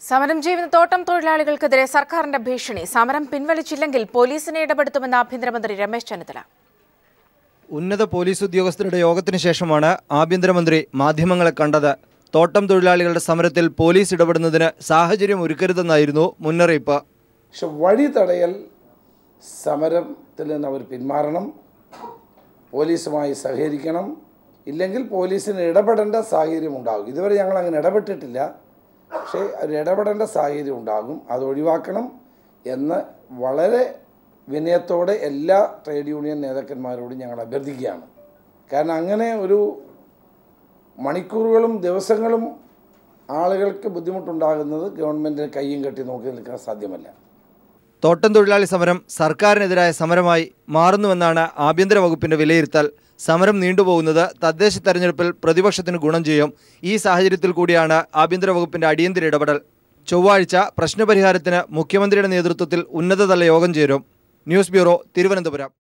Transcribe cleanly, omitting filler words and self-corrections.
സമരം ചെയ്യുന്ന തോട്ടം തൊഴിലാളികൾക്കെതിരെ സർക്കാരിന്റെ ഭീഷണി. സമരം പിൻവലിച്ചില്ലെങ്കിൽ പോലീസിനെ ഇടപെടുത്തുമെന്ന് ആഭ്യന്തരമന്ത്രി രമേശ് ചെന്നിത്തല. ഉന്നത പോലീസ് ഉദ്യോഗസ്ഥരുടെ യോഗത്തിന് ശേഷമാണ് ആഭ്യന്തരമന്ത്രി മാധ്യമങ്ങളെ കണ്ടത്. തോട്ടം തൊഴിലാളികളുടെ സമരത്തിൽ പോലീസ് ഇടപെടുന്നതിന് സാഹചര്യം ഒരുക്കരുതെന്നായിരുന്നു മുന്നറിയിപ്പ്. പക്ഷെ വഴി തടയൽ സമരത്തിൽ നിന്ന് അവർ പിന്മാറണം, പോലീസുമായി സഹകരിക്കണം, ഇല്ലെങ്കിൽ പോലീസിന് ഇടപെടേണ്ട സാഹചര്യം ഉണ്ടാകും. ഇതുവരെ ഞങ്ങൾ അങ്ങനെ ഇടപെട്ടിട്ടില്ല, പക്ഷേ ഒരു ഇടപെടേണ്ട സാഹചര്യം ഉണ്ടാകും. അത് ഒഴിവാക്കണം എന്ന് വളരെ വിനയത്തോടെ എല്ലാ ട്രേഡ് യൂണിയൻ നേതാക്കന്മാരോടും ഞങ്ങൾ അഭ്യർത്ഥിക്കുകയാണ്. കാരണം അങ്ങനെ ഒരു മണിക്കൂറുകളും ദിവസങ്ങളും ആളുകൾക്ക് ബുദ്ധിമുട്ടുണ്ടാകുന്നത് ഗവൺമെൻറ്റിന് കയ്യും കെട്ടി നോക്കി നിൽക്കാൻ സാധ്യമല്ല. തോട്ടം തൊഴിലാളി സമരം സർക്കാരിനെതിരായ സമരമായി മാറുന്നുവെന്നാണ് ആഭ്യന്തര വകുപ്പിന്റെ വിലയിരുത്തൽ. സമരം നീണ്ടുപോകുന്നത് തദ്ദേശ തെരഞ്ഞെടുപ്പിൽ പ്രതിപക്ഷത്തിന് ഗുണം ചെയ്യും. ഈ സാഹചര്യത്തിൽ കൂടിയാണ് ആഭ്യന്തര വകുപ്പിന്റെ അടിയന്തര ഇടപെടൽ. ചൊവ്വാഴ്ച പ്രശ്നപരിഹാരത്തിന് മുഖ്യമന്ത്രിയുടെ നേതൃത്വത്തിൽ ഉന്നതതല യോഗം ചേരും. News bureau, Thiruvananthapuram.